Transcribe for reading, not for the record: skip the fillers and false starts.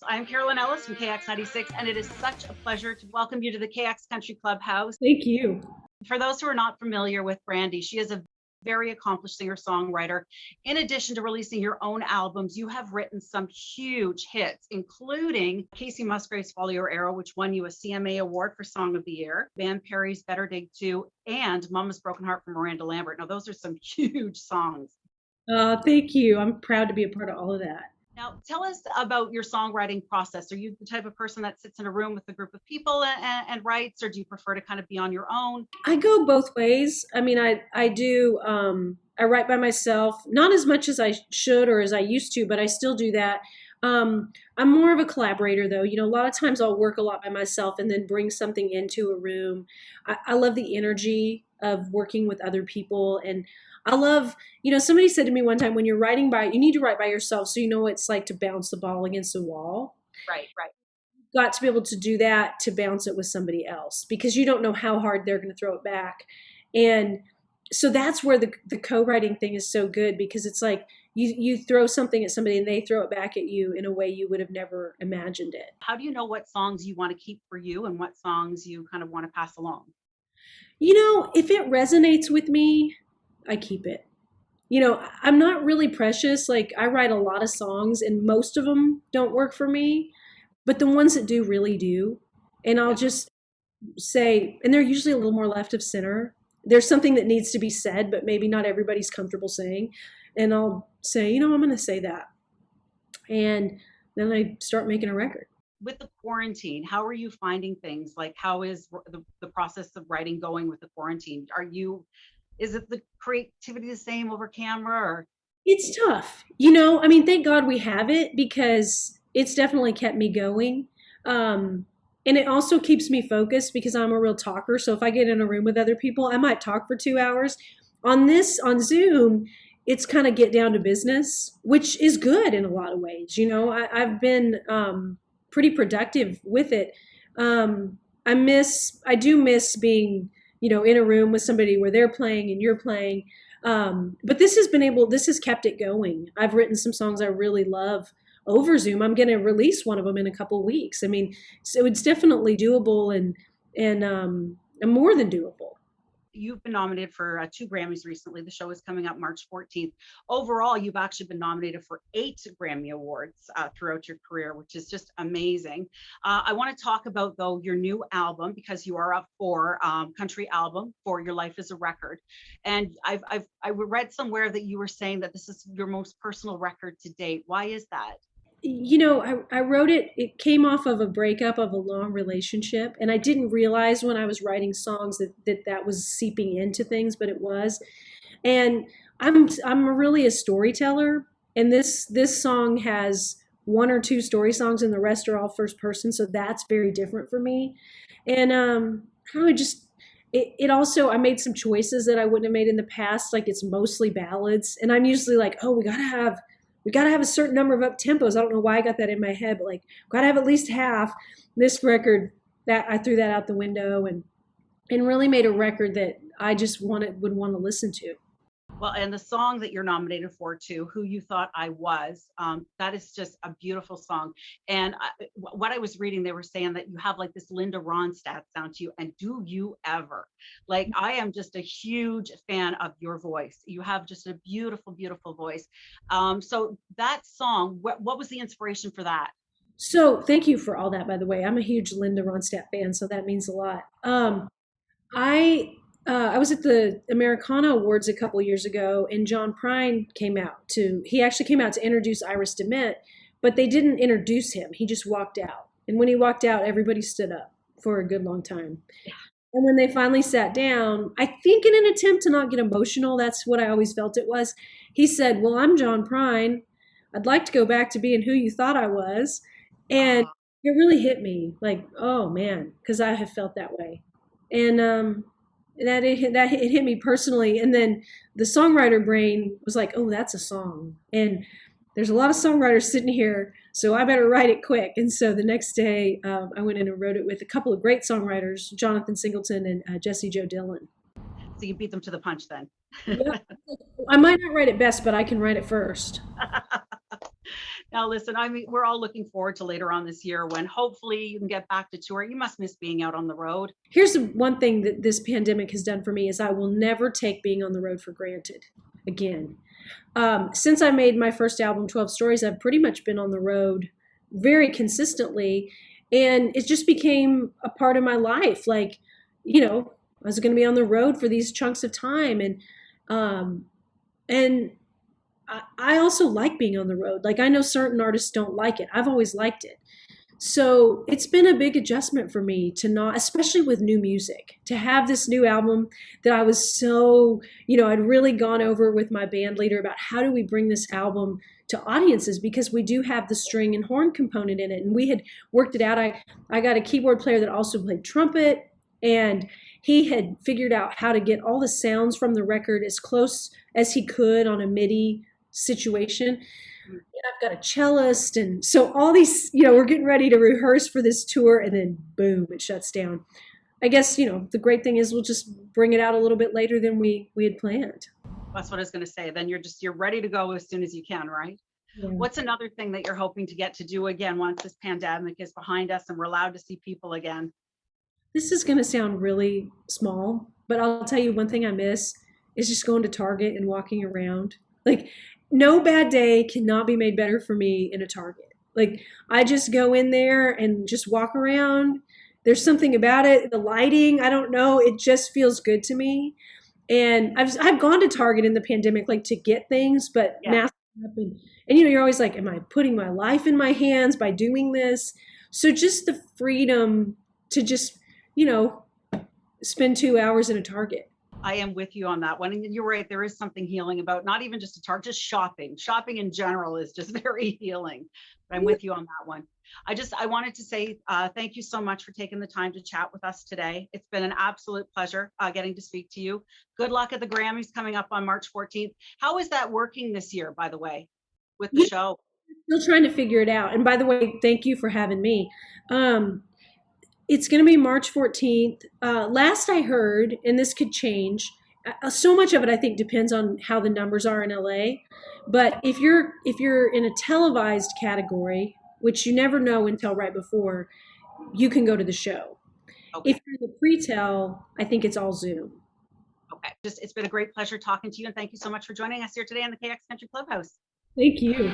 I'm Carolyn Ellis from KX96, and it is such a pleasure to welcome you to the KX Country Clubhouse. Thank you. For those who are not familiar with Brandy, she is a very accomplished singer-songwriter. In addition to releasing your own albums, you have written some huge hits, including Casey Musgrave's Follow Your Arrow, which won you a CMA Award for Song of the Year, Van Perry's Better Dig 2, and Mama's Broken Heart from Miranda Lambert. Now, those are some huge songs. Thank you. I'm proud to be a part of all of that. Now, tell us about your songwriting process. Are you the type of person that sits in a room with a group of people and writes, or do you prefer to kind of be on your own? I go both ways. I mean, I do, I write by myself, not as much as I should or as I used to, but I still do that. I'm more of a collaborator, though. You know, a lot of times I'll work a lot by myself and then bring something into a room. I love the energy of working with other people. And I love, you know, somebody said to me one time, when you're writing you need to write by yourself so you know what it's like to bounce the ball against a wall. Right. You've got to be able to do that, to bounce it with somebody else, because you don't know how hard they're going to throw it back. And so that's where the co-writing thing is so good, because it's like you throw something at somebody and they throw it back at you in a way you would have never imagined it. How do you know what songs you want to keep for you and what songs you kind of want to pass along? You know, if it resonates with me, I keep it. You know, I'm not really precious. Like, I write a lot of songs and most of them don't work for me, but the ones that do really do. And I'll just say, and they're usually a little more left of center. There's something that needs to be said, but maybe not everybody's comfortable saying. And I'll say, you know, I'm going to say that. And then I start making a record. With the quarantine, how are you finding things? Like, how is the process of writing going with the quarantine? Is it the creativity the same over camera, or? It's tough. You know, I mean, thank God we have it, because it's definitely kept me going. And it also keeps me focused, because I'm a real talker. So if I get in a room with other people, I might talk for 2 hours. On Zoom, it's kind of get down to business, which is good in a lot of ways. You know, I've been pretty productive with it. I do miss being, you know, in a room with somebody where they're playing and you're playing. But this has kept it going. I've written some songs I really love over Zoom. I'm going to release one of them in a couple of weeks. I mean, so it's definitely doable and more than doable. You've been nominated for 2 Grammys recently. The show is coming up March 14th. Overall, you've actually been nominated for 8 Grammy Awards throughout your career, which is just amazing. I want to talk about, though, your new album, because you are up for country album for Your Life is a Record. And I read somewhere that you were saying that this is your most personal record to date. Why is that? You know, I wrote it came off of a breakup of a long relationship, and I didn't realize when I was writing songs that was seeping into things, but it was. And I'm really a storyteller, and this song has 1 or 2 story songs and the rest are all first person, so that's very different for me. And it also, I made some choices that I wouldn't have made in the past. Like, it's mostly ballads, and I'm usually like, oh, we gotta have a certain number of up tempos. I don't know why I got that in my head, but like, gotta have at least half. This record, that I threw that out the window and really made a record that I just would want to listen to. Well, and the song that you're nominated for, too, Who You Thought I Was, that is just a beautiful song. And what I was reading, they were saying that you have like this Linda Ronstadt sound to you. And do you ever? Like, I am just a huge fan of your voice. You have just a beautiful, beautiful voice. So that song, what was the inspiration for that? So thank you for all that, by the way. I'm a huge Linda Ronstadt fan, so that means a lot. I was at the Americana Awards a couple years ago, and John Prine he actually came out to introduce Iris DeMent, but they didn't introduce him. He just walked out. And when he walked out, everybody stood up for a good long time. Yeah. And when they finally sat down, I think in an attempt to not get emotional, that's what I always felt it was, he said, well, I'm John Prine. I'd like to go back to being who you thought I was. And it really hit me, like, oh man, because I have felt that way. And it hit me personally. And then the songwriter brain was like, oh, that's a song. And there's a lot of songwriters sitting here, so I better write it quick. And so the next day, I went in and wrote it with a couple of great songwriters, Jonathan Singleton and Jessie Jo Dillon. So you beat them to the punch then. Yeah. I might not write it best, but I can write it first. Now, listen, I mean, we're all looking forward to later on this year when hopefully you can get back to tour. You must miss being out on the road. Here's the one thing that this pandemic has done for me is I will never take being on the road for granted again. Since I made my first album, 12 Stories, I've pretty much been on the road very consistently. And it just became a part of my life. Like, you know, I was going to be on the road for these chunks of time. And I also like being on the road. Like, I know certain artists don't like it. I've always liked it. So it's been a big adjustment for me to not, especially with new music, to have this new album that I was so, you know, I'd really gone over with my band leader about how do we bring this album to audiences, because we do have the string and horn component in it. And we had worked it out. I got a keyboard player that also played trumpet, and he had figured out how to get all the sounds from the record as close as he could on a MIDI situation. And I've got a cellist, and so all these, you know, we're getting ready to rehearse for this tour, and then boom, it shuts down. I guess, you know, the great thing is we'll just bring it out a little bit later than we had planned. That's what I was going to say. Then you're ready to go as soon as you can, right? Yeah. What's another thing that you're hoping to get to do again once this pandemic is behind us and we're allowed to see people again? This is going to sound really small, but I'll tell you one thing I miss is just going to Target and walking around. Like, no bad day cannot be made better for me in a Target. Like, I just go in there and just walk around. There's something about it. The lighting, I don't know. It just feels good to me. And I've gone to Target in the pandemic, like, to get things, but masking up and you know, you're always like, am I putting my life in my hands by doing this? So just the freedom to just, you know, spend 2 hours in a Target. I am with you on that one. And you're right, there is something healing about not even just a Target, just shopping. Shopping in general is just very healing. But I'm with you on that one. I wanted to say thank you so much for taking the time to chat with us today. It's been an absolute pleasure getting to speak to you. Good luck at the Grammys coming up on March 14th. How is that working this year, by the way, with the show? Still trying to figure it out. And by the way, thank you for having me. It's going to be March 14th. Last I heard, and this could change, so much of it I think depends on how the numbers are in LA. But if you're in a televised category, which you never know until right before, you can go to the show. Okay. If you're in the pre-tel, I think it's all Zoom. Okay. It's been a great pleasure talking to you, and thank you so much for joining us here today on the KX Country Clubhouse. Thank you.